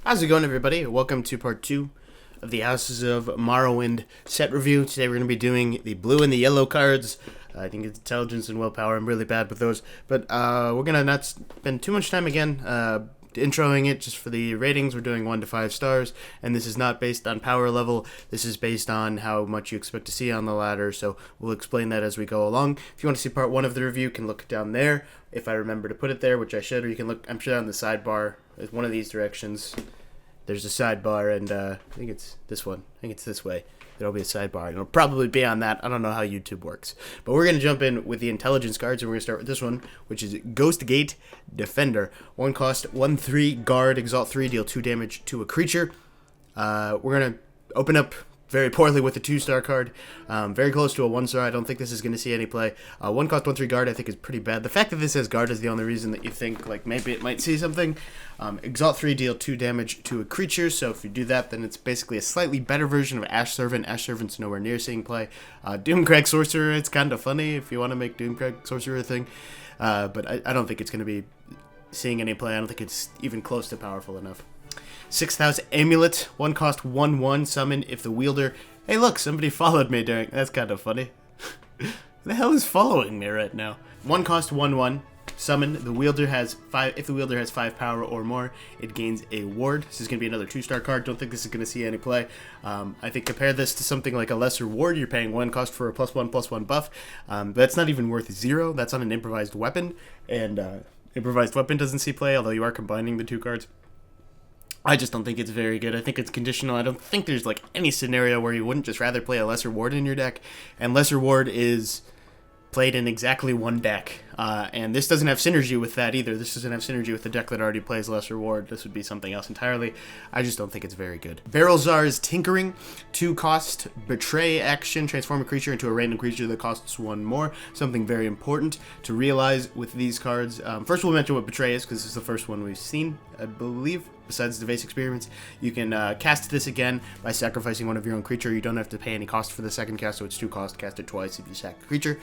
How's it going, everybody? Welcome to part 2 of the Houses of Morrowind set review. Today we're going to be doing the blue and the yellow cards. I think it's intelligence and willpower. I'm really bad with those. But we're going to not spend too much time again introing it just for the ratings. We're doing 1 to 5 stars, and this is not based on power level. This is based on how much you expect to see on the ladder, so we'll explain that as we go along. If you want to see part 1 of the review, you can look down there, if I remember to put it there, which I should, or you can look, I'm sure, on the sidebar. It's one of these directions. There's a sidebar, and I think it's this one. I think it's this way. There'll be a sidebar. It'll probably be on that. I don't know how YouTube works. But we're going to jump in with the intelligence cards, and we're going to start with this one, which is Ghost Gate Defender. 1 cost, 1/3 guard, exalt 3, deal 2 damage to a creature. We're going to open up very poorly with a 2-star card. Very close to a 1-star. I don't think this is going to see any play. 1 cost, 1/3 guard, I think is pretty bad. The fact that this has guard is the only reason that you think like maybe it might see something. Exalt 3, deal 2 damage to a creature. So if you do that, then it's basically a slightly better version of Ash Servant. Ash Servant's nowhere near seeing play. Doomcrag Sorcerer, it's kind of funny if you want to make Doomcrag Sorcerer a thing. But I don't think it's going to be seeing any play. I don't think it's even close to powerful enough. 6th House Amulet, 1 cost, 1/1, summon if the wielder... Hey look, somebody followed me during... That's kind of funny. Who the hell is following me right now? 1 cost, 1/1, summon, the wielder has 5... If the wielder has 5 power or more, it gains a ward. This is going to be another 2-star card. Don't think this is going to see any play. I think compare this to something like a lesser ward. You're paying 1 cost for a +1/+1 buff. That's not even worth 0. That's on an improvised weapon, and improvised weapon doesn't see play, although you are combining the 2 cards. I just don't think it's very good. I think it's conditional. I don't think there's like any scenario where you wouldn't just rather play a Lesser Ward in your deck. And Lesser Ward is played in exactly one deck. And this doesn't have synergy with that either. This doesn't have synergy with the deck that already plays Lesser Ward. This would be something else entirely. I just don't think it's very good. Barrelzar's Tinkering, 2 cost, Betray action, transform a creature into a random creature that costs 1 more. Something very important to realize with these cards. First we'll mention what Betray is, because this is the first one we've seen, I believe. Besides the base experiments, you can cast this again by sacrificing one of your own creature. You don't have to pay any cost for the second cast, so it's 2 cost. Cast it twice if you sack a creature.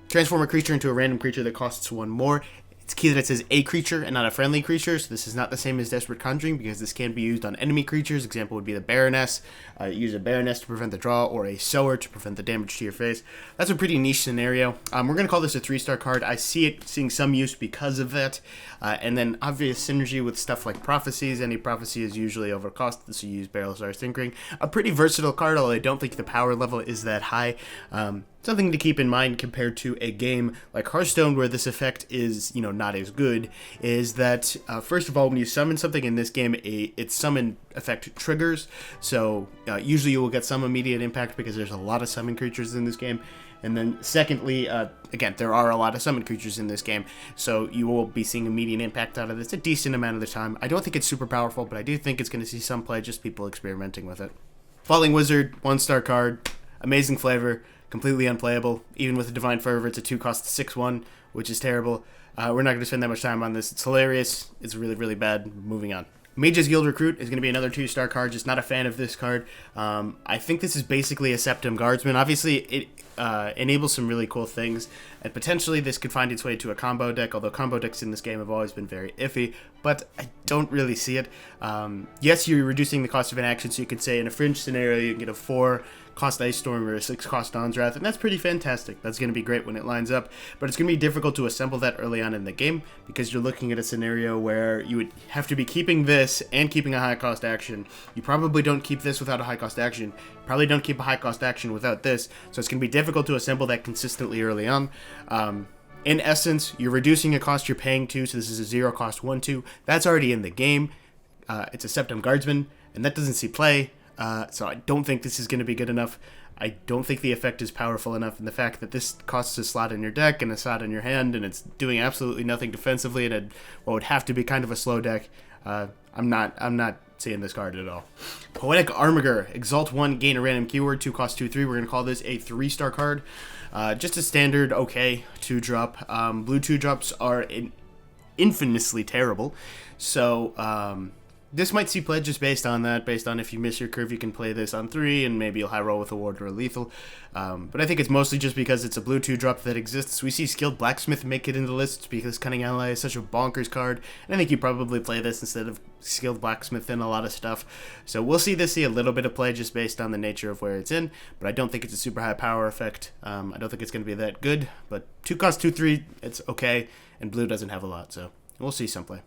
Transform a creature into a random creature that costs 1 more. It's key that it says a creature and not a friendly creature, so this is not the same as Desperate Conjuring because this can be used on enemy creatures. Example would be the Baroness. Use a Baroness to prevent the draw, or a Sower to prevent the damage to your face. That's a pretty niche scenario. We're going to call this a 3-star card. I see it seeing some use because of that. And then obvious synergy with stuff like Prophecies. Any Prophecy is usually overcosted, so you use Barrelzar's Tinkering. A pretty versatile card, although I don't think the power level is that high. Something to keep in mind compared to a game like Hearthstone where this effect is, not as good, is that, first of all, when you summon something in this game, its summon effect triggers, so usually you will get some immediate impact because there's a lot of summon creatures in this game. And then secondly, again, there are a lot of summon creatures in this game, so you will be seeing immediate impact out of this a decent amount of the time. I don't think it's super powerful, but I do think it's going to see some play, just people experimenting with it. Falling Wizard, 1-star card, amazing flavor, completely unplayable. Even with a Divine Fervor, it's a 2 cost 6/1, which is terrible. We're not going to spend that much time on this. It's hilarious. It's really, really bad. Moving on. Mage's Guild Recruit is going to be another 2-star card. Just not a fan of this card. I think this is basically a Septum Guardsman. Obviously, it enables some really cool things, and potentially this could find its way to a combo deck, although combo decks in this game have always been very iffy, but I don't really see it. Yes, you're reducing the cost of an action, so you could say in a Fringe scenario you can get a 4-cost Ice Storm or a 6-cost Dawn's Wrath, and that's pretty fantastic. That's going to be great when it lines up, but it's going to be difficult to assemble that early on in the game because you're looking at a scenario where you would have to be keeping this and keeping a high-cost action. You probably don't keep this without a high-cost action. You probably don't keep a high-cost action without this, so it's going to be difficult to assemble that consistently early on. In essence, you're reducing a cost you're paying to, so this is a 0-cost 1/2. That's already in the game. It's a Septum Guardsman, and that doesn't see play. So I don't think this is going to be good enough. I don't think the effect is powerful enough, and the fact that this costs a slot in your deck and a slot in your hand, and it's doing absolutely nothing defensively, and what would have to be kind of a slow deck, I'm not seeing this card at all. Poetic Armiger, Exalt 1, gain a random keyword, 2 cost 2/3. We're going to call this a 3-star card. Just a standard, okay, 2-drop. Blue 2-drops are infamously terrible, so this might see play just based on that. Based on if you miss your curve, you can play this on 3, and maybe you'll high roll with a ward or a lethal. But I think it's mostly just because it's a blue 2-drop that exists. We see Skilled Blacksmith make it into lists because Cunning Ally is such a bonkers card. And I think you probably play this instead of Skilled Blacksmith in a lot of stuff. So we'll see this see a little bit of play just based on the nature of where it's in. But I don't think it's a super high power effect. I don't think it's going to be that good. But 2 cost 2/3, it's okay. And blue doesn't have a lot, so we'll see some play.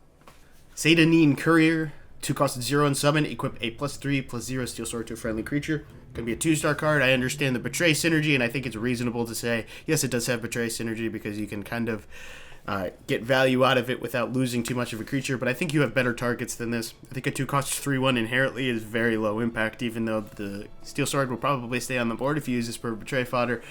Satanine Courier. 2 cost 0 and summon, equip a +3/+0 steel sword to a friendly creature. Can be a 2-star card. I understand the Betray synergy, and I think it's reasonable to say, yes, it does have Betray synergy because you can kind of get value out of it without losing too much of a creature, but I think you have better targets than this. I think a 2 cost 3/1 inherently is very low impact, even though the Steel Sword will probably stay on the board if you use this for Betray fodder.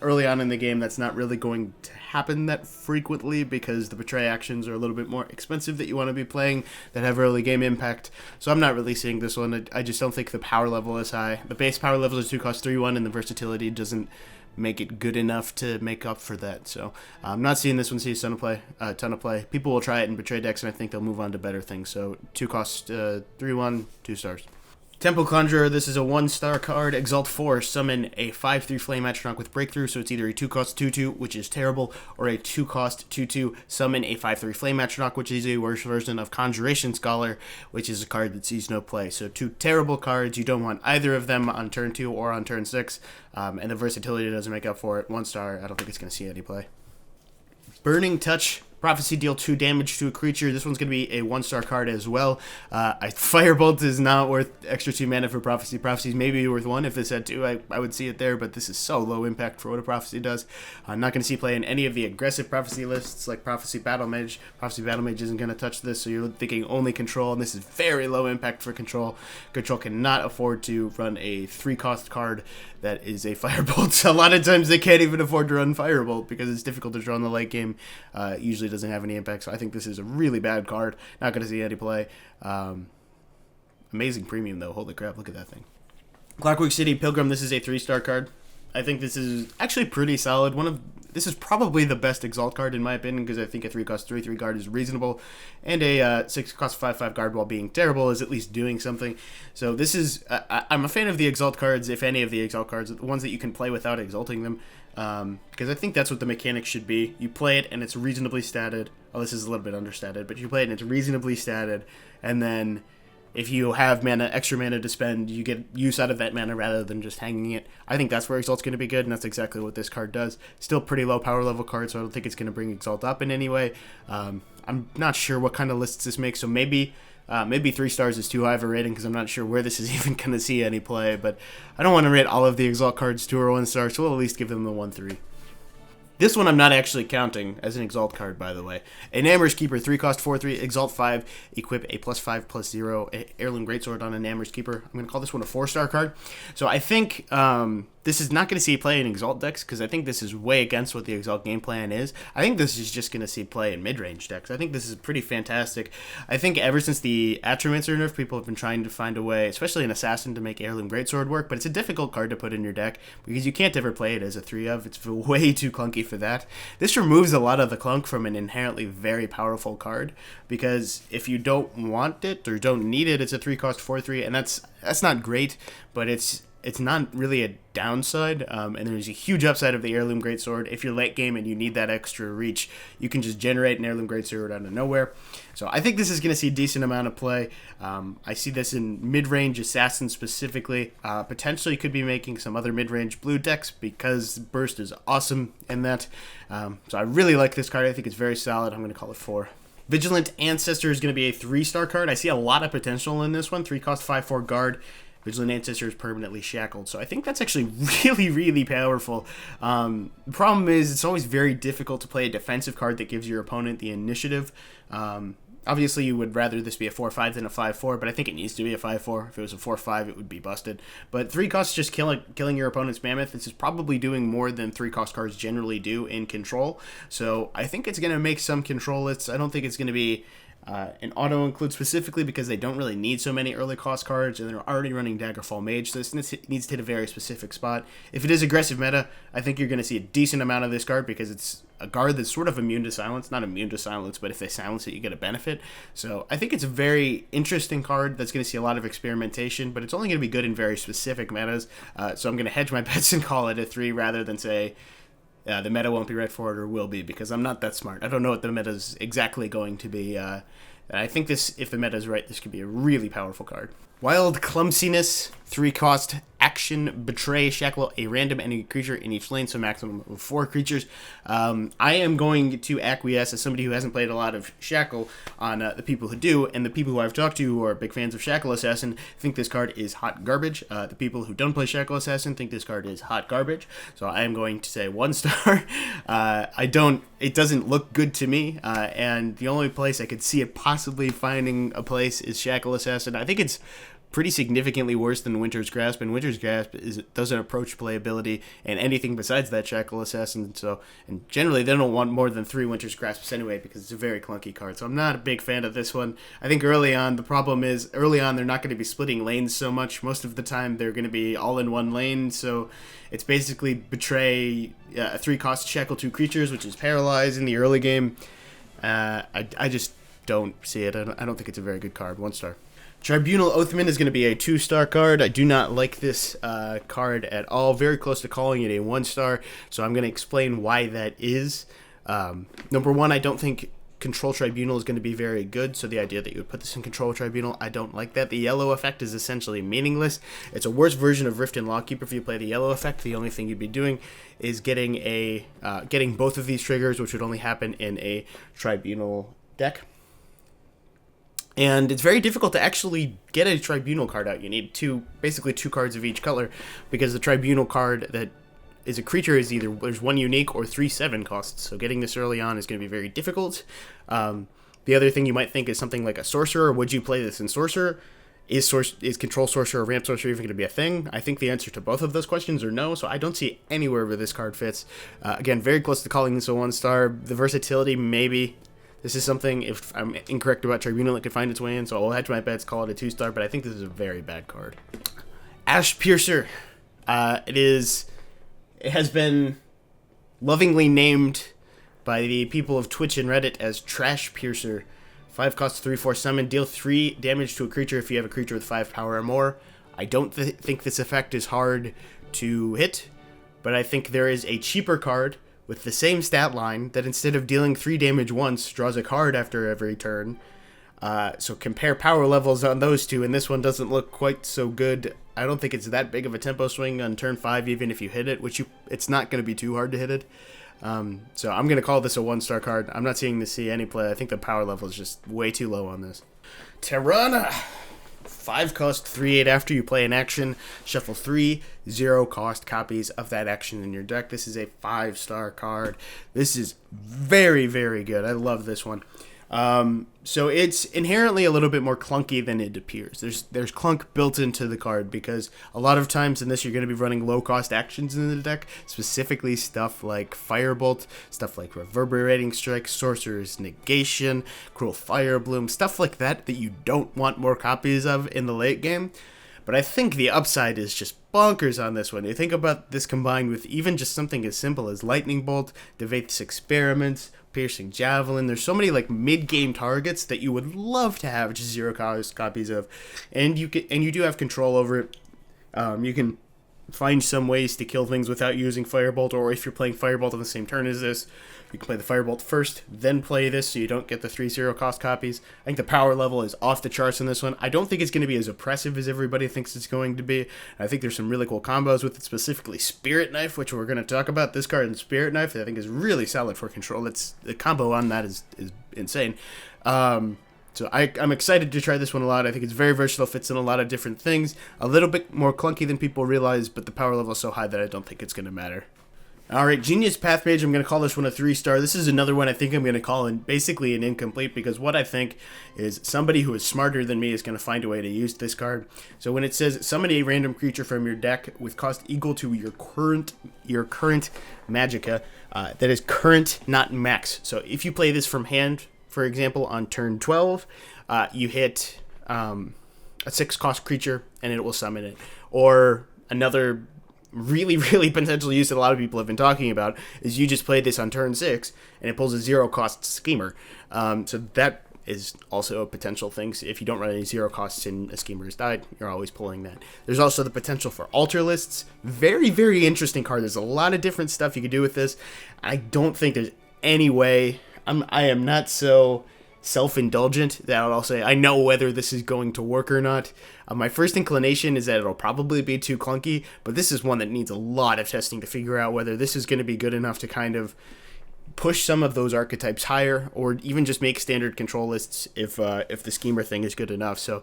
Early on in the game, that's not really going to happen that frequently because the Betray actions are a little bit more expensive that you want to be playing that have early game impact, so I'm not really seeing this one. I just don't think the power level is high. The base power level is 2 cost 3/1, and the versatility doesn't make it good enough to make up for that. So I'm not seeing this one see a ton of play. People will try it in Betray decks, and I think they'll move on to better things. So 2 cost 3/1, 2 stars. Temple Conjurer, this is a 1-star card. Exalt 4, summon a 5/3 Flame Atronach with Breakthrough, so it's either a 2 cost 2/2, which is terrible, or a 2 cost 2/2, summon a 5/3 Flame Atronach, which is a worse version of Conjuration Scholar, which is a card that sees no play. So 2 terrible cards. You don't want either of them on turn 2 or on turn 6, and the versatility doesn't make up for it. 1 star, I don't think it's going to see any play. Burning Touch. Prophecy, deal 2 damage to a creature. This one's going to be a 1-star card as well. Firebolt is not worth extra 2 mana for Prophecy. Prophecy is maybe worth 1. If this had 2, I would see it there, but this is so low impact for what a Prophecy does. I'm not going to see play in any of the aggressive Prophecy lists like Prophecy Battle Mage. Prophecy Battle Mage isn't going to touch this, so you're thinking only Control, and this is very low impact for Control. Control cannot afford to run a 3-cost card that is a Firebolt. A lot of times they can't even afford to run Firebolt because it's difficult to draw in the late game. Usually doesn't have any impact, so I think this is a really bad card. Not going to see any play. Amazing premium, though. Holy crap, look at that thing. Clockwork City Pilgrim, this is a 3-star card. I think this is actually pretty solid. This is probably the best Exalt card in my opinion because I think a 3 cost 3/3 guard is reasonable, and a 6 cost 5/5 guard, while being terrible, is at least doing something. So this is I'm a fan of the Exalt cards, if any of the Exalt cards, the ones that you can play without exalting them, because I think that's what the mechanics should be. You play it and it's reasonably statted. Oh, this is a little bit understatted, but you play it and it's reasonably statted, and then if you have extra mana to spend, you get use out of that mana rather than just hanging it. I think that's where Exalt's going to be good, and that's exactly what this card does. Still pretty low power level card, so I don't think it's going to bring Exalt up in any way. I'm not sure what kind of lists this makes, so maybe 3 stars is too high of a rating because I'm not sure where this is even going to see any play, but I don't want to rate all of the Exalt cards 2 or 1 star, so we'll at least give them a 1/3. This one I'm not actually counting as an Exalt card, by the way. Enamor's Keeper, 3 cost 4/3, Exalt 5, equip a +5/+0 Heirloom Greatsword on Enamor's Keeper. I'm going to call this one a 4-star card. So I think this is not going to see play in Exalt decks because I think this is way against what the Exalt game plan is. I think this is just going to see play in mid-range decks. I think this is pretty fantastic. I think ever since the attributes are nerfed, people have been trying to find a way, especially an Assassin, to make Heirloom Greatsword work, but it's a difficult card to put in your deck because you can't ever play it as a 3-of. It's way too clunky for that. This removes a lot of the clunk from an inherently very powerful card because if you don't want it or don't need it, it's a 3 cost 4/3, and that's not great, but it's not really a downside, and there's a huge upside of the Heirloom Greatsword. If you're late game and you need that extra reach, you can just generate an Heirloom Greatsword out of nowhere. So I think this is going to see a decent amount of play. I see this in mid-range Assassin specifically. Potentially could be making some other mid-range blue decks because Burst is awesome in that. So I really like this card. I think it's very solid. I'm going to call it 4. Vigilant Ancestor is going to be a 3-star card. I see a lot of potential in this one. 3 cost 5/4 guard. Vigilant Ancestor is permanently shackled. So I think that's actually really, really powerful. The problem is it's always very difficult to play a defensive card that gives your opponent the initiative. Obviously, you would rather this be a 4/5 than a 5/4, but I think it needs to be a 5/4. If it was a 4/5, it would be busted. But 3 costs just killing your opponent's Mammoth. This is probably doing more than 3 cost cards generally do in Control. So I think it's going to make some Control lists. I don't think it's going to be An auto include specifically because they don't really need so many early cost cards, and they're already running Daggerfall Mage, so this needs to hit a very specific spot. If it is aggressive meta, I think you're going to see a decent amount of this card because it's a guard that's sort of immune to silence. Not immune to silence, but if they silence it, you get a benefit. So I think it's a very interesting card that's going to see a lot of experimentation, but it's only going to be good in very specific metas. So I'm going to hedge my bets and call it a 3 rather than say the meta won't be right for it or will be, because I'm not that smart. I don't know what the meta is exactly going to be. I think this, if the meta is right, this could be a really powerful card. Wild Clumsiness, 3 cost, action, betray, shackle a random enemy creature in each lane, so maximum of 4 creatures. I am going to acquiesce as somebody who hasn't played a lot of Shackle on the people who do, and the people who I've talked to who are big fans of Shackle Assassin think this card is hot garbage. The people who don't play Shackle Assassin think this card is hot garbage, so I am going to say 1 star. It doesn't look good to me, and the only place I could see it possibly finding a place is Shackle Assassin. I think it's pretty significantly worse than Winter's Grasp, and Winter's Grasp doesn't approach playability and anything besides that Shackle Assassin. And generally they don't want more than 3 Winter's Grasps anyway because it's a very clunky card. So I'm not a big fan of this one. I think early on the problem is they're not going to be splitting lanes so much. Most of the time they're going to be all in one lane. So it's basically betray a 3 cost shackle 2 creatures, which is paralyzed in the early game. I just don't see it. I don't think it's a very good card. 1 star. Tribunal Oathman is going to be a 2-star card. I do not like this card at all. Very close to calling it a 1-star, so I'm going to explain why that is. Number 1, I don't think Control Tribunal is going to be very good, so the idea that you would put this in Control Tribunal, I don't like that. The yellow effect is essentially meaningless. It's a worse version of Rift and Lawkeeper. If you play the yellow effect, the only thing you'd be doing is getting both of these triggers, which would only happen in a Tribunal deck. And it's very difficult to actually get a Tribunal card out. You need basically two cards of each color, because the Tribunal card that is a creature is either there's 1 unique or 3 7 costs. So getting this early on is going to be very difficult. The other thing you might think is something like a Sorcerer. Would you play this in Sorcerer? Is Control Sorcerer or Ramp Sorcerer even going to be a thing? I think the answer to both of those questions are no, so I don't see anywhere where this card fits. Again, very close to calling this a 1-star. The versatility, maybe. This is something, if I'm incorrect about Tribunal, it could find its way in, so I'll hedge my bets, call it a 2-star, but I think this is a very bad card. Ash Piercer. It has been lovingly named by the people of Twitch and Reddit as Trash Piercer. 5 cost 3/4 summon, deal 3 damage to a creature if you have a creature with 5 power or more. I don't think this effect is hard to hit, but I think there is a cheaper card with the same stat line that instead of dealing 3 damage once, draws a card after every turn. So compare power levels on those two, and this one doesn't look quite so good. I don't think it's that big of a tempo swing on turn 5, even if you hit it, it's not going to be too hard to hit it. So I'm going to call this a 1-star card. I'm not seeing this see any play. I think the power level is just way too low on this. Tirana. 5 cost 3/8 after you play an action. Shuffle 3 0 cost copies of that action in your deck. This is a 5-star card. This is very, very good. I love this one. So it's inherently a little bit more clunky than it appears. There's clunk built into the card because a lot of times in this you're going to be running low cost actions in the deck, specifically stuff like Firebolt, stuff like Reverberating Strike, Sorcerer's Negation, Cruel Fire Bloom, stuff like that you don't want more copies of in the late game. But I think the upside is just bonkers on this one. You think about this combined with even just something as simple as Lightning Bolt, Devate's Experiments, Piercing Javelin. There's so many like mid-game targets that you would love to have just 0 copies of, and you do have control over it. You can find some ways to kill things without using Firebolt, or if you're playing Firebolt on the same turn as this, you can play the Firebolt first, then play this so you don't get the 3/0 cost copies. I think the power level is off the charts in this one. I don't think it's going to be as oppressive as everybody thinks it's going to be. I think there's some really cool combos with it, specifically Spirit Knife, which we're going to talk about. This card and Spirit Knife I think is really solid for control. The combo on that is insane. So I'm excited to try this one a lot. I think it's very versatile, fits in a lot of different things. A little bit more clunky than people realize, but the power level is so high that I don't think it's going to matter. Alright, Genius Path Mage, I'm going to call this one a 3-star. This is another one I think I'm going to call basically an incomplete, because what I think is somebody who is smarter than me is going to find a way to use this card. So when it says summon a random creature from your deck with cost equal to your current Magicka, that is current, not max. So if you play this from hand, for example, on turn 12, you hit a 6-cost creature and it will summon it. Or another really, really potential use that a lot of people have been talking about is you just play this on turn 6 and it pulls a 0-cost schemer. So that is also a potential thing. So if you don't run any 0 costs and a schemer has died, you're always pulling that. There's also the potential for altar lists. Very, very interesting card. There's a lot of different stuff you can do with this. I don't think there's any way. I am not so self-indulgent that I'll say I know whether this is going to work or not. My first inclination is that it'll probably be too clunky, but this is one that needs a lot of testing to figure out whether this is going to be good enough to kind of push some of those archetypes higher, or even just make standard control lists if the schemer thing is good enough. So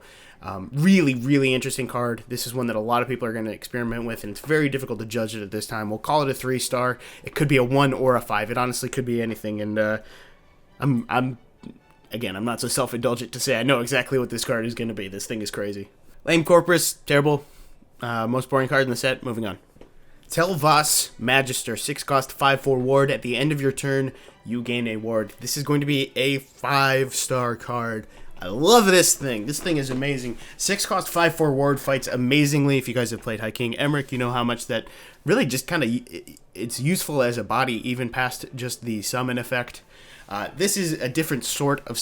really, really interesting card. This is one that a lot of people are going to experiment with, and it's very difficult to judge it at this time. We'll call it a 3-star. It could be a 1 or a 5. It honestly could be anything, and I'm not so self-indulgent to say I know exactly what this card is going to be. This thing is crazy. Lame Corpus, terrible. Most boring card in the set. Moving on. Tel'Vas Magister, 6-cost, 5/4 ward. At the end of your turn, you gain a ward. This is going to be a 5-star card. I love this thing. This thing is amazing. 6-cost, 5/4 ward fights amazingly. If you guys have played High King Emmerich, you know how much that really just kind of it's useful as a body, even past just the summon effect. This is a different sort of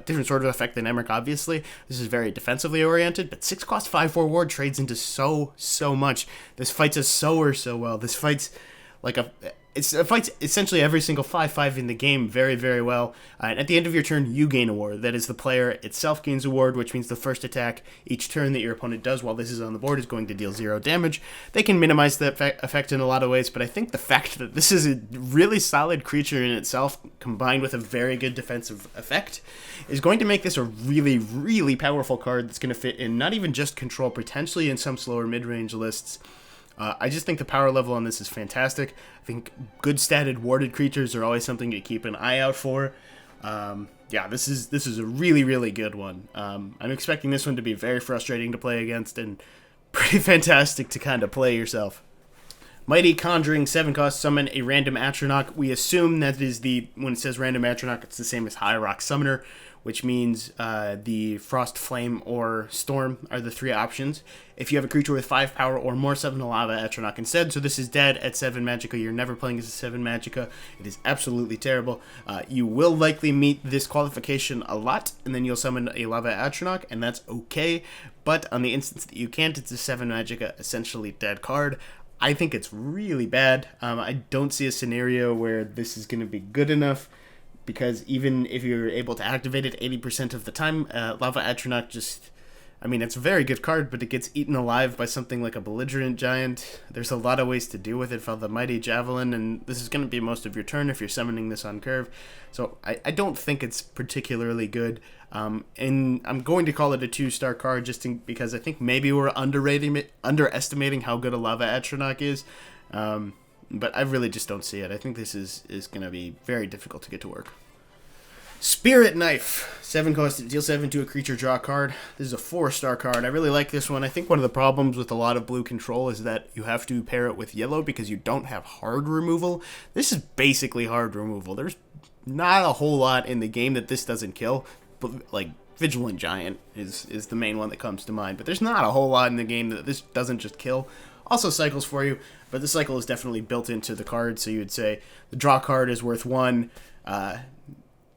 different sort of effect than Emmerich, obviously. This is very defensively oriented, but 6-cost 5/4 ward trades into so much. This fights a sower so well. This fights like it fights essentially every single 5/5 in the game very, very well. And at the end of your turn, you gain a ward. That is, the player itself gains a ward, which means the first attack each turn that your opponent does while this is on the board is going to deal 0 damage. They can minimize that effect in a lot of ways, but I think the fact that this is a really solid creature in itself, combined with a very good defensive effect, is going to make this a really, really powerful card that's going to fit in not even just control, potentially in some slower mid-range lists. I just think the power level on this is fantastic. I think good statted warded creatures are always something to keep an eye out for. Yeah, this is a really, really good one. I'm expecting this one to be very frustrating to play against and pretty fantastic to kind of play yourself. Mighty Conjuring, 7-cost, summon a random Atronach. We assume that is when it says random Atronach, it's the same as High Rock Summoner, which means the Frost, Flame, or Storm are the 3 options. If you have a creature with 5 power or more, summon a Lava Atronach instead. So this is dead at 7 Magicka. You're never playing as a 7 Magicka. It is absolutely terrible. You will likely meet this qualification a lot, and then you'll summon a Lava Atronach, and that's okay. But on the instance that you can't, it's a 7 Magicka, essentially dead card. I think it's really bad. I don't see a scenario where this is going to be good enough, because even if you're able to activate it 80% of the time, Lava Atronach just... I mean, it's a very good card, but it gets eaten alive by something like a Belligerent Giant. There's a lot of ways to deal with it for the Mighty Javelin, and this is going to be most of your turn if you're summoning this on curve. So I don't think it's particularly good. And I'm going to call it a 2-star card because I think maybe we're underestimating how good a Lava Atronach is. But I really just don't see it. I think this is going to be very difficult to get to work. Spirit Knife, 7-cost, deal 7 to a creature, draw a card. This is a 4-star card. I really like this one. I think one of the problems with a lot of blue control is that you have to pair it with yellow because you don't have hard removal. This is basically hard removal. There's not a whole lot in the game that this doesn't kill, but like Vigilant Giant is the main one that comes to mind. But there's not a whole lot in the game that this doesn't just kill. Also cycles for you, but the cycle is definitely built into the card, so you would say the draw card is worth 1,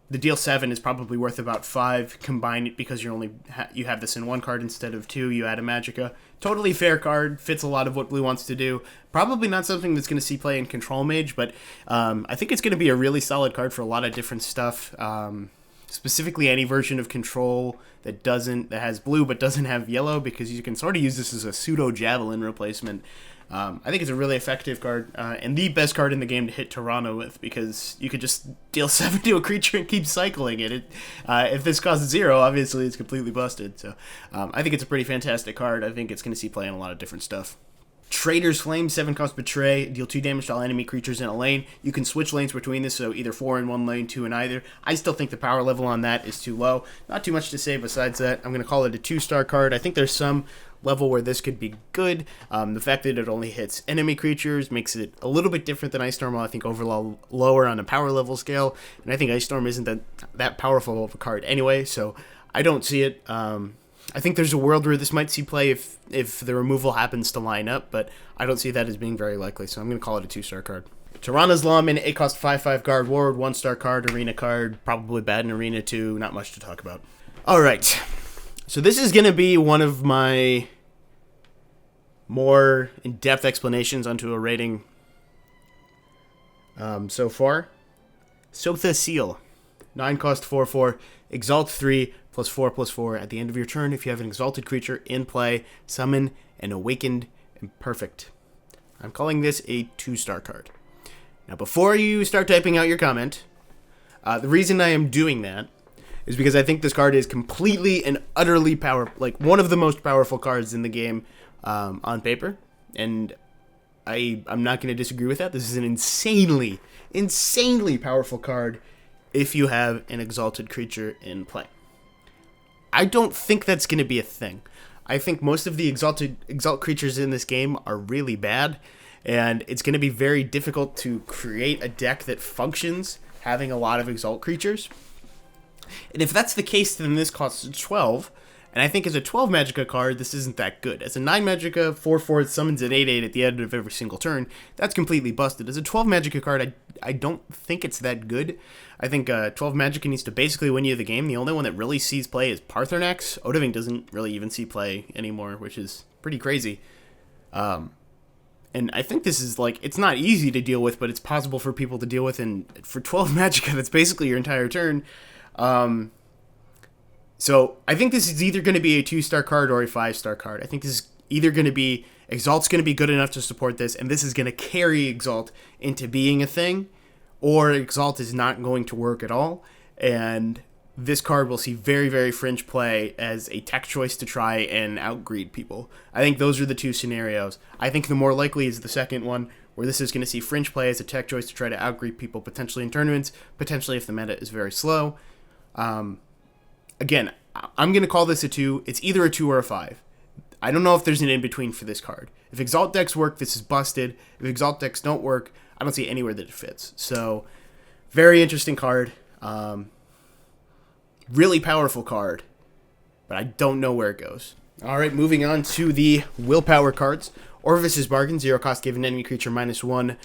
the deal 7 is probably worth about 5 combined because you have this in 1 card instead of 2. You add a Magicka. Totally fair card. Fits a lot of what blue wants to do. Probably not something that's going to see play in Control Mage, but I think it's going to be a really solid card for a lot of different stuff. Specifically any version of Control that has blue but doesn't have yellow, because you can sort of use this as a pseudo Javelin replacement. I think it's a really effective card, and the best card in the game to hit Toronto with, because you could just deal 7 to a creature and keep cycling it. If this costs 0, obviously it's completely busted. So I think it's a pretty fantastic card. I think it's going to see play in a lot of different stuff. Trader's Flame, 7-cost Betray, deal 2 damage to all enemy creatures in a lane. You can switch lanes between this, so either 4 in one lane, 2 in either. I still think the power level on that is too low. Not too much to say besides that. I'm going to call it a 2-star card. I think there's some level where this could be good. The fact that it only hits enemy creatures makes it a little bit different than Ice Storm, I think overall lower on a power level scale, and I think Ice Storm isn't that powerful of a card anyway, so I don't see it. I think there's a world where this might see play if the removal happens to line up, but I don't see that as being very likely, so I'm going to call it a 2-star card. Tirana's Lawman, 8 cost 5/5 guard ward, 1-star card, arena card, probably bad in arena too, not much to talk about. Alright, so this is going to be one of my more in-depth explanations onto a rating so far. Sotha Seal, 9 cost 4/4, exalt 3, +4/+4. At the end of your turn, if you have an exalted creature in play, summon an awakened imperfect. I'm calling this a 2-star card. Now, before you start typing out your comment, the reason I am doing that is because I think this card is completely and utterly one of the most powerful cards in the game on paper, and I'm not going to disagree with that. This is an insanely powerful card if you have an exalted creature in play. I don't think that's going to be a thing. I think most of the exalt creatures in this game are really bad, and it's going to be very difficult to create a deck that functions having a lot of exalt creatures. And if that's the case, then this costs 12, and I think as a 12 Magicka card, this isn't that good. As a 9 Magicka, 4/4 summons an 8/8 at the end of every single turn, that's completely busted. As a 12 Magicka card, I don't think it's that good. I think 12 Magicka needs to basically win you the game. The only one that really sees play is Paarthurnax. Odahviing doesn't really even see play anymore, which is pretty crazy. And I think this is it's not easy to deal with, but it's possible for people to deal with, and for 12 Magicka, that's basically your entire turn. So I think this is either going to be a 2-star card or a 5-star card. I think this is either going to be Exalt's going to be good enough to support this, and this is going to carry Exalt into being a thing, or Exalt is not going to work at all, and this card will see very, very fringe play as a tech choice to try and outgreed people. I think those are the two scenarios. I think the more likely is the second one, where this is going to see fringe play as a tech choice to try to outgreed people, potentially in tournaments, potentially if the meta is very slow. Again, I'm going to call this a 2. It's either a 2 or a 5. I don't know if there's an in-between for this card. If Exalt decks work, this is busted. If Exalt decks don't work, I don't see anywhere that it fits. So, very interesting card. Really powerful card. But I don't know where it goes. Alright, moving on to the Willpower cards. Orvis's Bargain, 0 cost, give an enemy creature -1.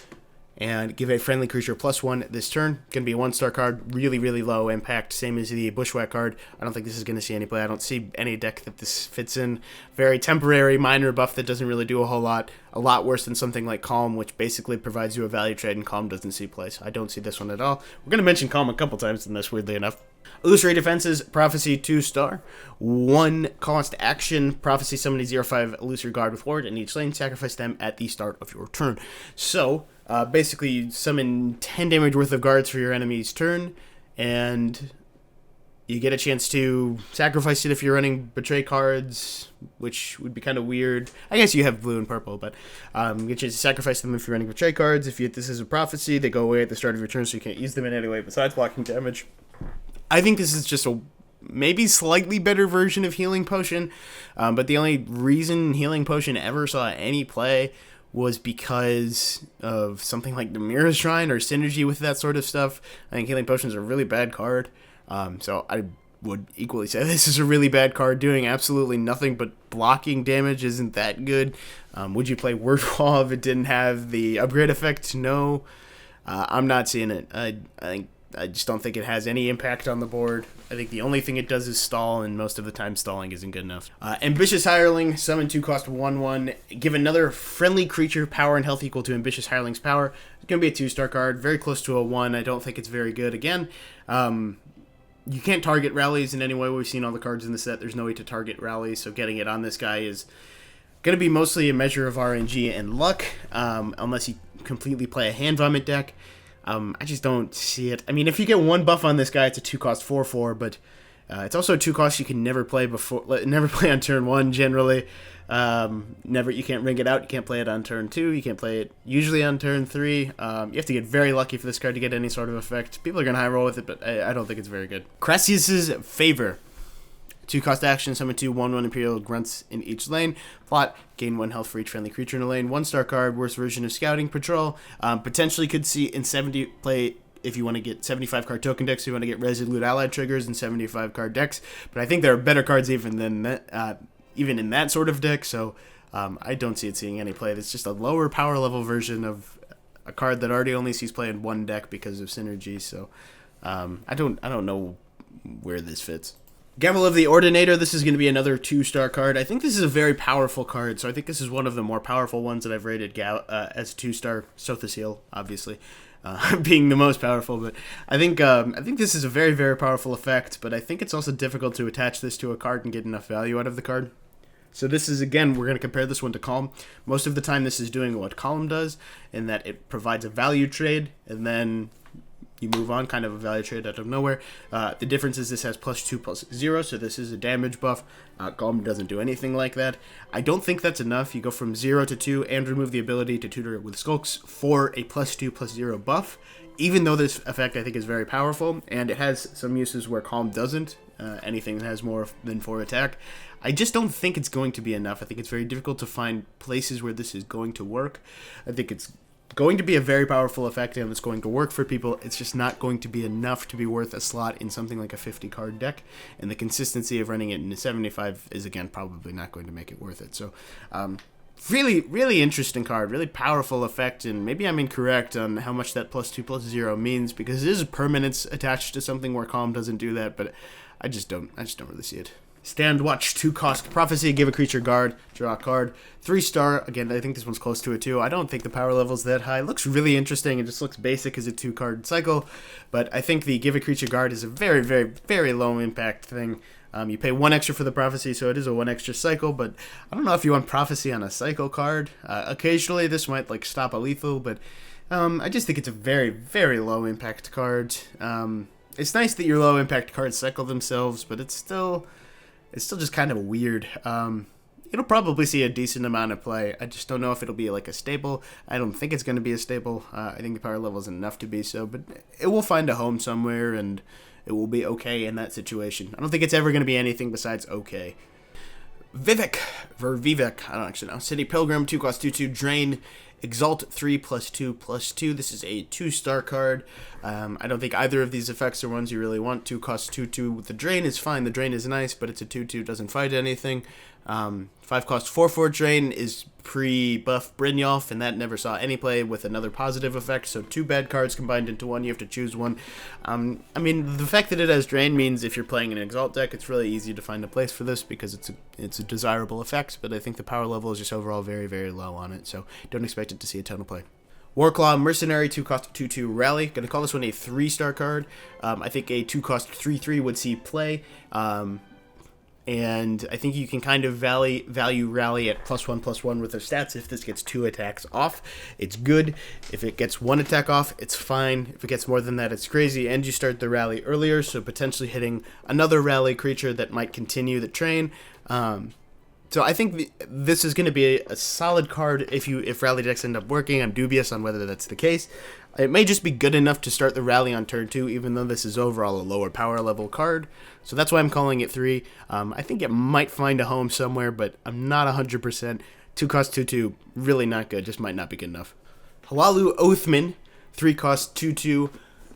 And give a friendly creature +1 this turn. Going to be a 1-star card. Really, really low impact. Same as the Bushwhack card. I don't think this is going to see any play. I don't see any deck that this fits in. Very temporary, minor buff that doesn't really do a whole lot. A lot worse than something like Calm, which basically provides you a value trade, and Calm doesn't see play. So I don't see this one at all. We're going to mention Calm a couple times in this, weirdly enough. Illusory Defenses, Prophecy, 2-star. 1 cost action. Prophecy, summon a 0/5 Illusory Guard with Ward in each lane. Sacrifice them at the start of your turn. So, basically, you summon 10 damage worth of guards for your enemy's turn, and you get a chance to sacrifice it if you're running Betray cards, which would be kind of weird. I guess you have blue and purple, but you get a chance to sacrifice them if you're running Betray cards. If this is a Prophecy, they go away at the start of your turn, so you can't use them in any way besides blocking damage. I think this is just a maybe slightly better version of Healing Potion, but the only reason Healing Potion ever saw any play was because of something like the Mirror Shrine or synergy with that sort of stuff. I think Healing Potion is a really bad card, so I would equally say this is a really bad card, doing absolutely nothing but blocking damage isn't that good. Would you play Word Wall if it didn't have the upgrade effect? No. I'm not seeing it. I just don't think it has any impact on the board. I think the only thing it does is stall, and most of the time stalling isn't good enough. Ambitious Hireling, summon 2 cost 1/1. Give another friendly creature power and health equal to Ambitious Hireling's power. It's going to be a 2-star card, very close to a 1. I don't think it's very good. Again, you can't target rallies in any way. We've seen all the cards in the set. There's no way to target rallies, so getting it on this guy is going to be mostly a measure of RNG and luck, unless you completely play a Hand Vomit deck. I just don't see it. I mean, if you get 1 buff on this guy, it's a 2 cost 4/4, but it's also a 2 cost you can never play on turn 1 generally. You can't ring it out. You can't play it on turn 2. You can't play it usually on turn 3. You have to get very lucky for this card to get any sort of effect. People are going to high roll with it, but I don't think it's very good. Crassus's Favor. 2-cost action, summon 2 1/1 Imperial Grunts in each lane. Plot, gain 1 health for each friendly creature in a lane. 1-star card, worst version of Scouting Patrol. Potentially could see in 70 play if you want to get 75 card token decks, you want to get Resolute Allied triggers and 75 card decks. But I think there are better cards even than that, even in that sort of deck. So I don't see it seeing any play. It's just a lower power level version of a card that already only sees play in one deck because of synergy. So I don't know where this fits. Gavel of the Ordinator, this is going to be another 2-star card. I think this is a very powerful card, so I think this is one of the more powerful ones that I've rated as 2-star. Sothis, obviously, being the most powerful, but I think this is a very, very powerful effect, but I think it's also difficult to attach this to a card and get enough value out of the card. So this is, again, we're going to compare this one to Calm. Most of the time this is doing what Calm does, in that it provides a value trade, and then you move on, kind of a value trade out of nowhere. The difference is this has +2/+0, so this is a damage buff. Calm doesn't do anything like that. I don't think that's enough. You go from 0 to 2 and remove the ability to tutor with Skulks for a +2/+0 buff, even though this effect I think is very powerful, and it has some uses where Calm doesn't. Anything that has more than 4 attack. I just don't think it's going to be enough. I think it's very difficult to find places where this is going to work. I think it's going to be a very powerful effect and it's going to work for people. It's just not going to be enough to be worth a slot in something like a 50 card deck, and the consistency of running it in a 75 is, again, probably not going to make it worth it. So really interesting card, really powerful effect, and maybe I'm incorrect on how much that +2/+0 means, because it is a permanence attached to something where Calm doesn't do that, but I just don't really see it. Stand Watch, 2-cost Prophecy, give a creature guard, draw a card. 3-star, again, I think this one's close to it too. I don't think the power level's that high. It looks really interesting. It just looks basic as a 2-card cycle, but I think the give a creature guard is a very, very, very low impact thing. You pay 1 extra for the Prophecy, so it is a 1 extra cycle, but I don't know if you want Prophecy on a cycle card. Occasionally this might like stop a lethal, but I just think it's a very, very low impact card. It's nice that your low impact cards cycle themselves, but it's still just kind of weird. It'll probably see a decent amount of play. I just don't know if it'll be like a staple. I don't think it's going to be a staple. I think the power level isn't enough to be so, but it will find a home somewhere, and it will be okay in that situation. I don't think it's ever going to be anything besides okay. Vivek, I don't actually know. City Pilgrim, 2-cost 2/2, Drain, Exalt 3+2/+2. This is a 2-star card. I don't think either of these effects are ones you really want. 2-cost 2/2 with the Drain is fine. The Drain is nice, but it's a 2/2, doesn't fight anything. 5-cost 4/4 Drain is pre-buff Brynjolf, and that never saw any play with another positive effect, so 2 bad cards combined into one. You have to choose one. I mean, the fact that it has Drain means if you're playing an Exalt deck, it's really easy to find a place for this because it's a desirable effect, but I think the power level is just overall very, very low on it, so don't expect it to see a ton of play. Warclaw, Mercenary, 2-cost 2/2 Rally. Gonna call this one a 3-star card. I think a 2-cost 3/3 would see play. And I think you can kind of value Rally at +1/+1 with their stats. If this gets 2 attacks off, it's good. If it gets 1 attack off, it's fine. If it gets more than that, it's crazy. And you start the Rally earlier, so potentially hitting another Rally creature that might continue the train. So I think this is going to be a solid card if Rally decks end up working. I'm dubious on whether that's the case. It may just be good enough to start the Rally on turn 2, even though this is overall a lower power level card. So that's why I'm calling it 3. I think it might find a home somewhere, but I'm not 100%. 2-cost 2/2, really not good. Just might not be good enough. Halalu Oathman, 3-cost 2/2.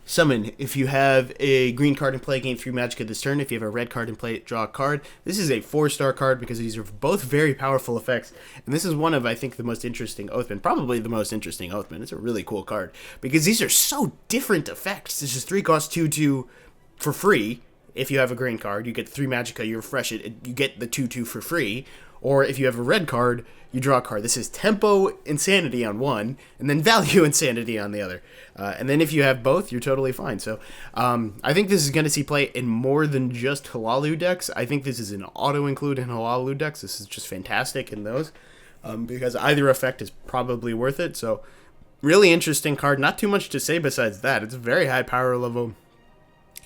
Summon. If you have a green card in play, gain 3 magic this turn. If you have a red card in play, draw a card. This is a 4-star card because these are both very powerful effects. And this is one of, I think, the most interesting Oathman. Probably the most interesting Oathman. It's a really cool card because these are so different effects. This is 3-cost 2/2 for free. If you have a green card, you get 3 magicka, you refresh it, you get the 2/2 for free. Or if you have a red card, you draw a card. This is Tempo Insanity on one, and then Value Insanity on the other. And then if you have both, you're totally fine. So I think this is going to see play in more than just Halalu decks. I think this is an auto-include in Halalu decks. This is just fantastic in those because either effect is probably worth it. So really interesting card. Not too much to say besides that. It's a very high power level.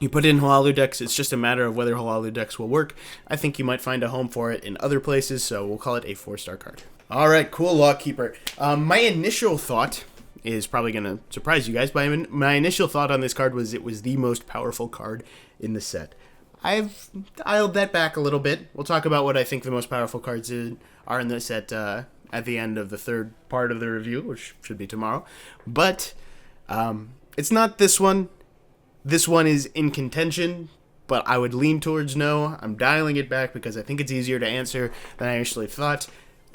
You put it in Halalu decks, it's just a matter of whether Halalu decks will work. I think you might find a home for it in other places, so we'll call it a 4-star card. Alright, cool, Lawkeeper. My initial thought is probably going to surprise you guys, but my initial thought on this card was it was the most powerful card in the set. I've dialed that back a little bit. We'll talk about what I think the most powerful cards are in this at the end of the third part of the review, which should be tomorrow. But it's not this one. This one is in contention, but I would lean towards no. I'm dialing it back because I think it's easier to answer than I initially thought.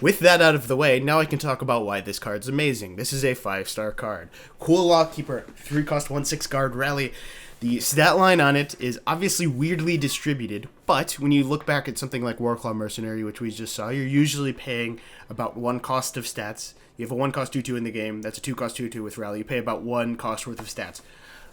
With that out of the way, now I can talk about why this card's amazing. This is a 5-star card. Cool Lawkeeper, 3-cost 1/6 guard rally. The stat line on it is obviously weirdly distributed, but when you look back at something like Warclaw Mercenary, which we just saw, you're usually paying about 1 cost of stats. You have a 1-cost 2/2 in the game, that's a 2-cost 2/2 with rally. You pay about 1 cost worth of stats.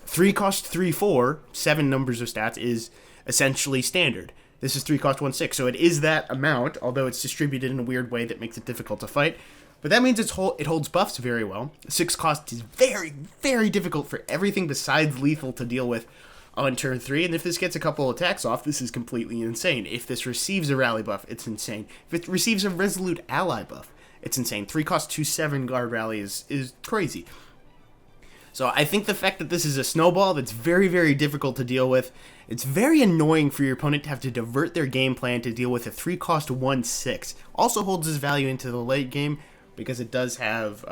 3-cost 3/4, 7 numbers of stats, is essentially standard. This is 3-cost 1/6, so it is that amount, although it's distributed in a weird way that makes it difficult to fight. But that means it holds buffs very well. 6-cost is very, very difficult for everything besides lethal to deal with on turn 3, and if this gets a couple attacks off, this is completely insane. If this receives a rally buff, it's insane. If it receives a resolute ally buff, it's insane. 3-cost 2/7 guard rally is crazy. So I think the fact that this is a snowball that's very, very difficult to deal with, it's very annoying for your opponent to have to divert their game plan to deal with a 3-cost 1/6. Also holds its value into the late game because it does have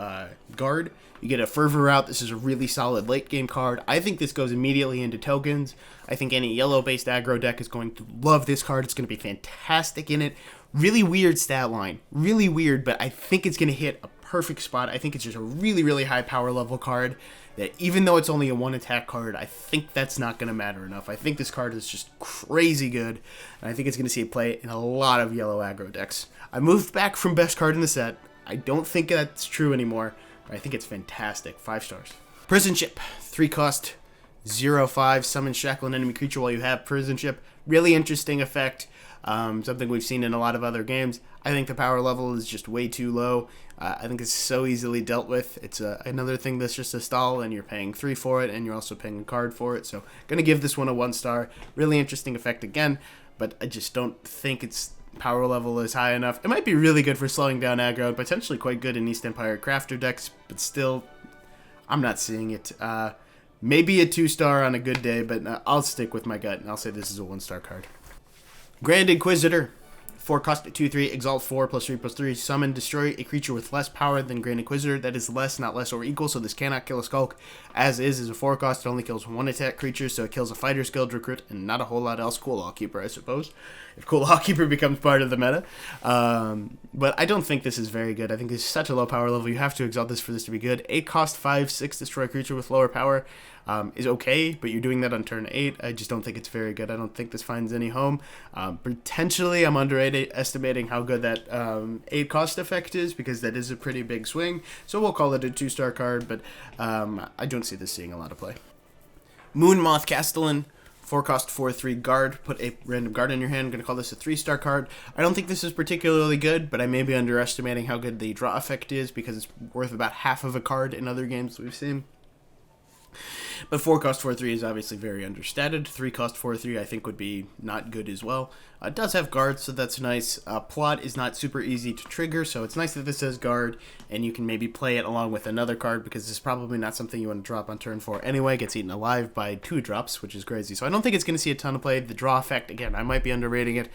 guard. You get a Fervor out. This is a really solid late game card. I think this goes immediately into tokens. I think any yellow-based aggro deck is going to love this card. It's going to be fantastic in it. Really weird stat line. Really weird, but I think it's going to hit a perfect spot. I think it's just a really, really high power level card that even though it's only a 1-attack card, I think that's not going to matter enough. I think this card is just crazy good, and I think it's going to see it play in a lot of yellow aggro decks. I moved back from best card in the set. I don't think that's true anymore, but I think it's fantastic. 5 stars. Prison Ship, 3-cost 0/5, summon shackle an enemy creature while you have Prison Ship. Really interesting effect. Something we've seen in a lot of other games. I think the power level is just way too low. I think it's so easily dealt with. It's another thing that's just a stall, and you're paying 3 for it, and you're also paying a card for it. So going to give this one a 1 star. Really interesting effect again, but I just don't think its power level is high enough. It might be really good for slowing down aggro, and potentially quite good in East Empire Crafter decks, but still, I'm not seeing it. Maybe a 2-star on a good day, but I'll stick with my gut, and I'll say this is a 1-star card. Grand Inquisitor, 4-cost 2/3, exalt 4 +3/+3, summon, destroy a creature with less power than Grand Inquisitor. That is less, not less or equal, so this cannot kill a Skulk. As is a 4-cost, it only kills 1 attack creature, so it kills a Fighter's Guild recruit, and not a whole lot else. Cool Lawkeeper, I suppose, if Cool Lawkeeper becomes part of the meta. But I don't think this is very good. I think it's such a low power level, you have to exalt this for this to be good. 8-cost 5/6, destroy a creature with lower power. Is okay, but you're doing that on turn 8. I just don't think it's very good. I don't think this finds any home. Potentially, I'm underestimating how good that 8-cost effect is, because that is a pretty big swing. So we'll call it a 2-star card, but I don't see this seeing a lot of play. Moonmoth Castellan, 4-cost 4/3 guard. Put a random guard in your hand. I'm going to call this a 3-star card. I don't think this is particularly good, but I may be underestimating how good the draw effect is, because it's worth about half of a card in other games we've seen. But 4-cost 4/3 is obviously very understated. 3-cost 4/3 I think would be not good as well. It does have guard, so that's nice. Plot is not super easy to trigger, so it's nice that this has guard, and you can maybe play it along with another card, because this is probably not something you want to drop on turn 4 anyway. It gets eaten alive by 2 drops, which is crazy. So I don't think it's going to see a ton of play. The draw effect, again, I might be underrating it.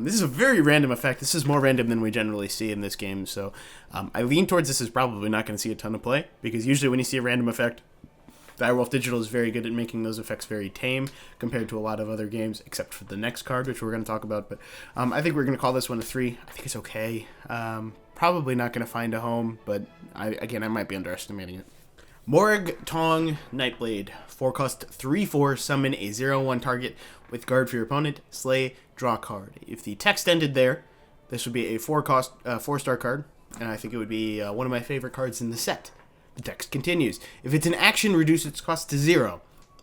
This is a very random effect. This is more random than we generally see in this game, so I lean towards this is probably not going to see a ton of play, because usually when you see a random effect, Direwolf Digital is very good at making those effects very tame compared to a lot of other games, except for the next card, which we're going to talk about. But I think we're going to call this one a 3. I think it's okay. Probably not going to find a home, but I might be underestimating it. Morg Tong Nightblade, 4-cost 3/4, summon a 0/1 target with guard for your opponent, slay, draw card. If the text ended there, this would be a 4-cost 4-star card, and I think it would be one of my favorite cards in the set. The text continues. If it's an action, reduce its cost to 0.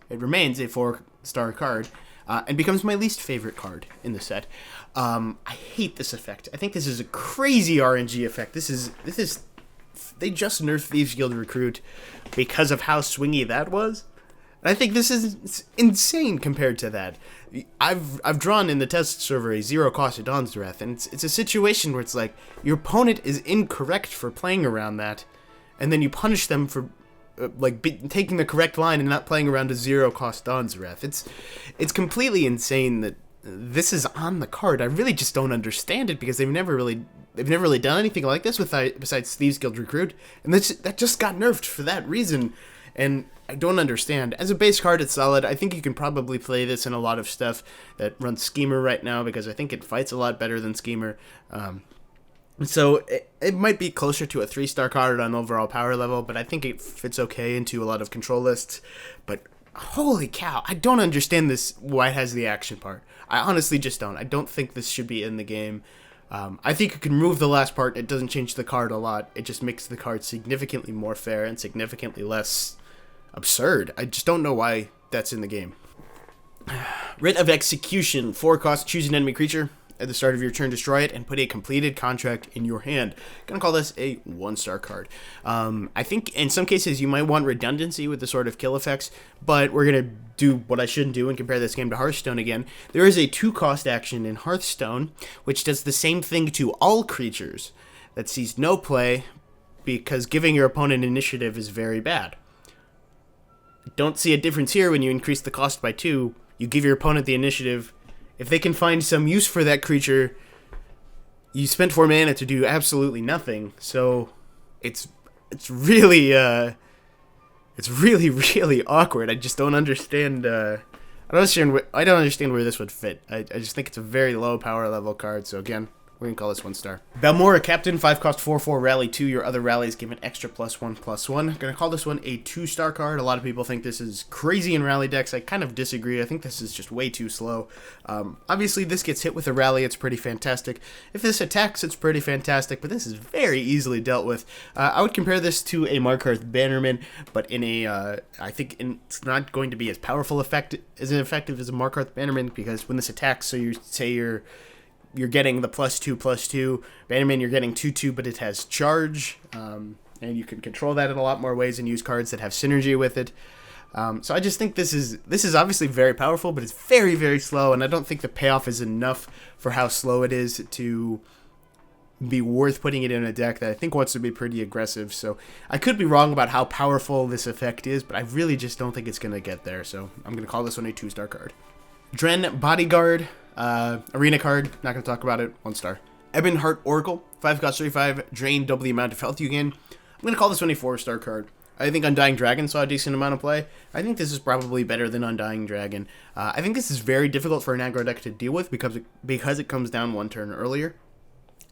It remains a 4-star card, and becomes my least favorite card in the set. I hate this effect. I think this is a crazy RNG effect. This is they just nerfed Thieves Guild Recruit because of how swingy that was. And I think this is insane compared to that. I've drawn in the test server a 0-cost Dawn's Wrath, and it's a situation where it's like your opponent is incorrect for playing around that, and then you punish them for taking the correct line and not playing around a 0-cost Dawn's Wrath. It's completely insane that this is on the card. I really just don't understand it because they've never really done anything like this besides Thieves Guild Recruit, and that just got nerfed for that reason. And I don't understand. As a base card, it's solid. I think you can probably play this in a lot of stuff that runs Schemer right now because I think it fights a lot better than Schemer. So it might be closer to a 3-star card on overall power level, but I think it fits okay into a lot of control lists. But holy cow, I don't understand this, why it has the action part. I honestly just don't. I don't think this should be in the game. I think you can remove the last part. It doesn't change the card a lot. It just makes the card significantly more fair and significantly less absurd. I just don't know why that's in the game. Writ of Execution. 4-cost, choose an enemy creature. At the start of your turn, destroy it and put a completed contract in your hand. Gonna call this a 1-star card. I think in some cases you might want redundancy with the sort of kill effects, but we're gonna do what I shouldn't do and compare this game to Hearthstone again. There is a 2-cost action in Hearthstone, which does the same thing to all creatures that sees no play because giving your opponent initiative is very bad. Don't see a difference here when you increase the cost by 2. You give your opponent the initiative. If they can find some use for that creature, you spent 4 mana to do absolutely nothing. So it's really really awkward. I just don't understand. I don't understand where this would fit. I just think it's a very low power level card. So again, we're going to call this 1-star. Balmora Captain, 5-cost, 4/4, rally 2. Your other rallies give an extra +1/+1. Going to call this one a 2-star card. A lot of people think this is crazy in rally decks. I kind of disagree. I think this is just way too slow. Obviously, this gets hit with a rally. It's pretty fantastic. If this attacks, it's pretty fantastic, but this is very easily dealt with. I would compare this to a Markarth Bannerman, but in a, I think it's not going to be as powerful effective as a Markarth Bannerman because when this attacks, so you say you're getting the +2/+2. Bannerman, you're getting 2/2, but it has charge, and you can control that in a lot more ways and use cards that have synergy with it. So I just think this is obviously very powerful, but it's very, very slow, and I don't think the payoff is enough for how slow it is to be worth putting it in a deck that I think wants to be pretty aggressive. So I could be wrong about how powerful this effect is, but I really just don't think it's going to get there. So I'm going to call this one a 2-star card. Dren Bodyguard. Arena card, not going to talk about it, 1-star. Ebonheart Oracle, 5-cost, 35, drain double the amount of health you gain. I'm going to call this one a 4-star card. I think Undying Dragon saw a decent amount of play. I think this is probably better than Undying Dragon. I think this is very difficult for an aggro deck to deal with because it comes down 1 turn earlier.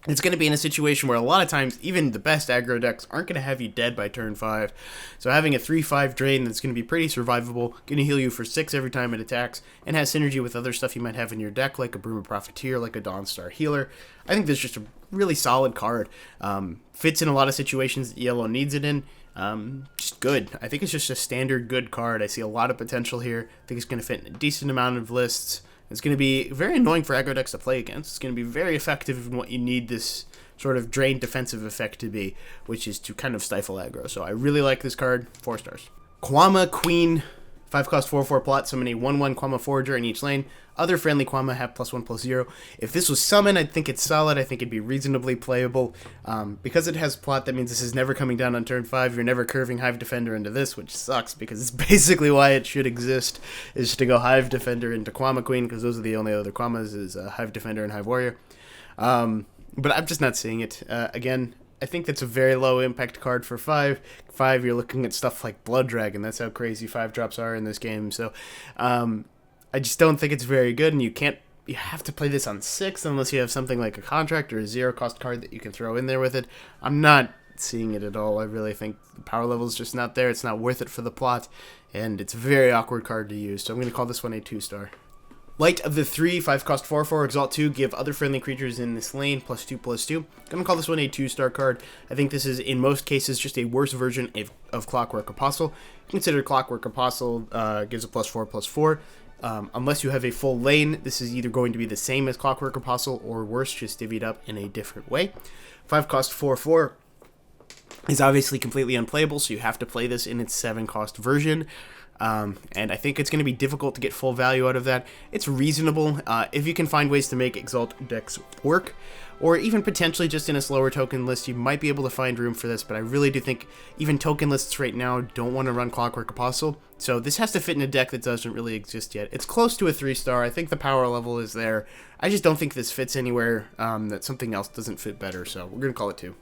It's going to be in a situation where a lot of times even the best aggro decks aren't going to have you dead by turn 5. So having a 3/5 drain that's going to be pretty survivable, going to heal you for 6 every time it attacks, and has synergy with other stuff you might have in your deck, like a Broom of Profiteer, like a Dawnstar Healer. I think this is just a really solid card. Fits in a lot of situations that yellow needs it in. Just good. I think it's just a standard good card. I see a lot of potential here. I think it's going to fit in a decent amount of lists. It's going to be very annoying for aggro decks to play against. It's going to be very effective in what you need this sort of drain defensive effect to be, which is to kind of stifle aggro. So I really like this card. 4 stars. Kwama Queen, 5-cost, 4/4 plot. Summon a 1/1 Kwama Forager in each lane. Other friendly Kwama have +1/+0. If this was summoned, I'd think it's solid. I think it'd be reasonably playable. Because it has plot, that means this is never coming down on turn 5. You're never curving Hive Defender into this, which sucks because it's basically why it should exist, is to go Hive Defender into Kwama Queen, because those are the only other Kwamas, is Hive Defender and Hive Warrior. But I'm just not seeing it. Again, I think that's a very low impact card for 5. 5, you're looking at stuff like Blood Dragon. That's how crazy 5-drops are in this game. So, I just don't think it's very good, and you have to play this on 6 unless you have something like a contract or a 0-cost card that you can throw in there with it. I'm not seeing it at all. I really think the power level is just not there. It's not worth it for the plot, and it's a very awkward card to use. So I'm going to call this one a 2-star. Light of the 3, 5-cost, 4/4, Exalt 2, give other friendly creatures in this lane +2/+2. Gonna call this one a 2-star card. I think this is, in most cases, just a worse version of Clockwork Apostle. Consider Clockwork Apostle gives a +4/+4. Unless you have a full lane, this is either going to be the same as Clockwork Apostle or worse, just divvied up in a different way. 5-cost, 4/4 is obviously completely unplayable, so you have to play this in its 7-cost version. And I think it's going to be difficult to get full value out of that. It's reasonable if you can find ways to make Exalt decks work, or even potentially just in a slower token list, you might be able to find room for this, but I really do think even token lists right now don't want to run Clockwork Apostle, so this has to fit in a deck that doesn't really exist yet. It's close to a 3-star, I think the power level is there, I just don't think this fits anywhere that something else doesn't fit better, so we're going to call it 2.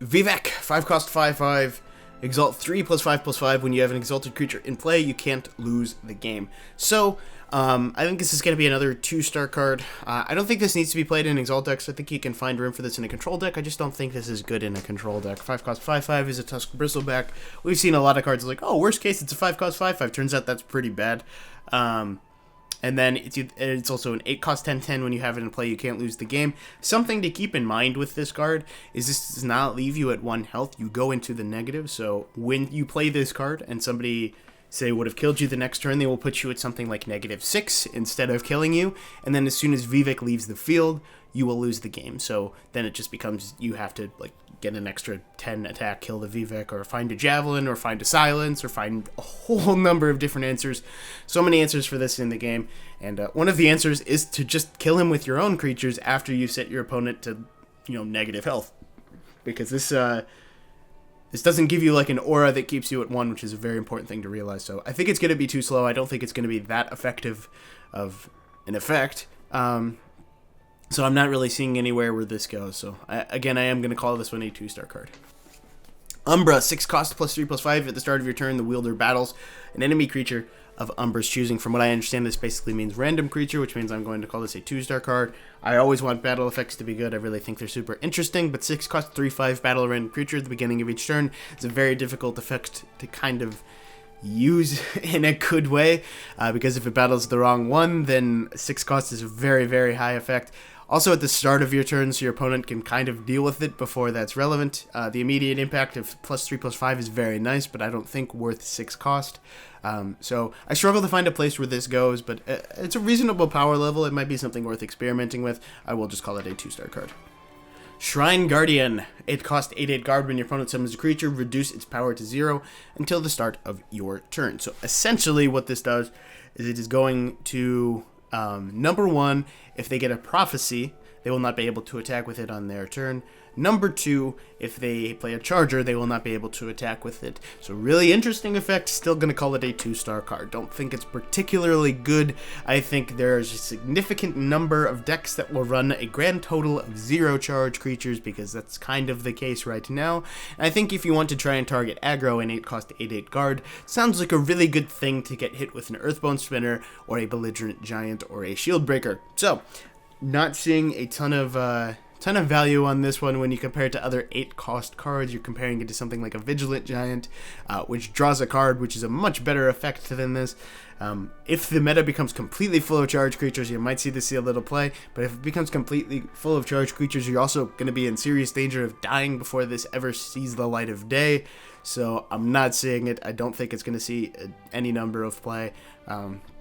Vivek, 5 cost 5/5. Exalt 3+5/5. When you have an exalted creature in play, you can't lose the game. So, I think this is going to be another 2-star card. I don't think this needs to be played in Exalt decks. I think you can find room for this in a control deck. I just don't think this is good in a control deck. 5 cost 5/5 is a Tusk Bristleback. We've seen a lot of cards like, oh, worst case, it's a 5 cost 5/5. Turns out that's pretty bad. And then it's also an 8 cost 10/10. When you have it in play, you can't lose the game. Something to keep in mind with this card is this does not leave you at 1 health. You go into the negative. So when you play this card and somebody, say, would have killed you the next turn, they will put you at something like -6 instead of killing you. And then as soon as Vivek leaves the field, you will lose the game. So then it just becomes you have to like get an extra 10 attack, kill the Vivek, or find a Javelin, or find a Silence, or find a whole number of different answers. So many answers for this in the game, and one of the answers is to just kill him with your own creatures after you set your opponent to, negative health. Because this doesn't give you like an aura that keeps you at 1, which is a very important thing to realize. So I think it's going to be too slow. I don't think it's going to be that effective of an effect. So I'm not really seeing anywhere where this goes. So I am going to call this one a 2-star card. Umbra, 6 cost +3/+5. At the start of your turn, the wielder battles an enemy creature of Umbra's choosing. From what I understand, this basically means random creature, which means I'm going to call this a 2-star card. I always want battle effects to be good. I really think they're super interesting, but 6 cost 3/5 battle a random creature at the beginning of each turn is a very difficult effect to kind of use in a good way, because if it battles the wrong one, then 6 cost is a very, very high effect. Also at the start of your turn, so your opponent can kind of deal with it before that's relevant. The immediate impact of +3/+5 is very nice, but I don't think worth 6 cost. So I struggle to find a place where this goes, but it's a reasonable power level. It might be something worth experimenting with. I will just call it a 2-star card. Shrine Guardian. It costs 8/8 guard. When your opponent summons a creature, reduce its power to 0 until the start of your turn. So essentially what this does is it is going to, number 1, if they get a prophecy, they will not be able to attack with it on their turn. Number 2, if they play a charger, they will not be able to attack with it. So really interesting effect, still going to call it a 2-star card. Don't think it's particularly good. I think there's a significant number of decks that will run a grand total of 0 charge creatures, because that's kind of the case right now. And I think if you want to try and target aggro, an 8 cost 8/8 guard sounds like a really good thing to get hit with an Earthbone Spinner, or a Belligerent Giant, or a Shield Breaker. So, not seeing a ton of value on this one when you compare it to other 8 cost cards. You're comparing it to something like a Vigilant Giant, which draws a card, which is a much better effect than this. If the meta becomes completely full of charged creatures, you might see this see a little play, but if it becomes completely full of charged creatures, you're also going to be in serious danger of dying before this ever sees the light of day. So I'm not seeing it. I don't think it's going to see any number of play.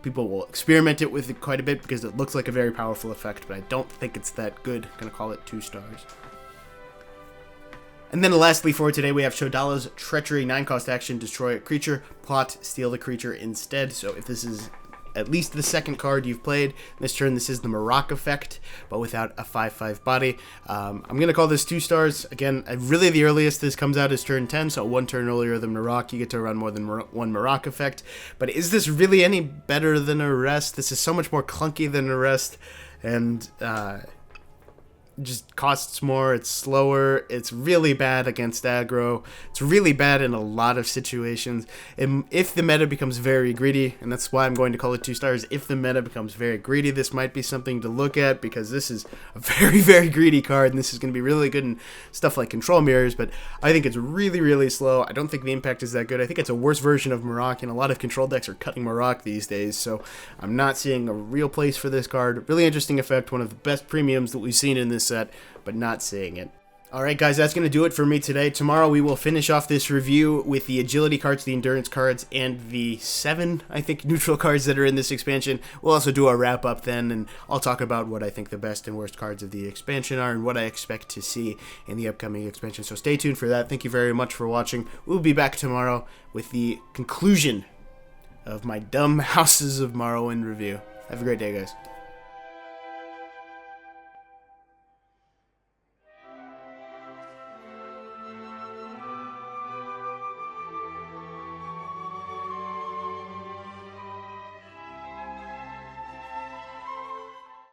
People will experiment it with it quite a bit because it looks like a very powerful effect, but I don't think it's that good. I'm going to call it 2 stars. And then lastly for today, we have Shodala's Treachery, 9 cost action, destroy a creature, plot, steal the creature instead. So if this is at least the second card you've played this turn, this is the Marok effect, but without a 5/5 body. I'm going to call this 2 stars. Again, really the earliest this comes out is turn 10, so 1 turn earlier than Marok, you get to run more than 1 Marok effect. But is this really any better than Arrest? This is so much more clunky than Arrest, and just costs more, it's slower, it's really bad against aggro, it's really bad in a lot of situations. And if the meta becomes very greedy, and that's why I'm going to call it 2 stars, if the meta becomes very greedy, this might be something to look at, because this is a very, very greedy card, and this is going to be really good in stuff like Control Mirrors, but I think it's really, really slow. I don't think the impact is that good. I think it's a worse version of Marok, and a lot of control decks are cutting Marok these days, so I'm not seeing a real place for this card. Really interesting effect, one of the best premiums that we've seen in this set, but not seeing it. Alright guys, that's going to do it for me today. Tomorrow we will finish off this review with the agility cards, the endurance cards, and the 7, I think, neutral cards that are in this expansion. We'll also do a wrap up then, and I'll talk about what I think the best and worst cards of the expansion are and what I expect to see in the upcoming expansion. So stay tuned for that. Thank you very much for watching. We'll be back tomorrow with the conclusion of my dumb Houses of Morrowind review. Have a great day, guys.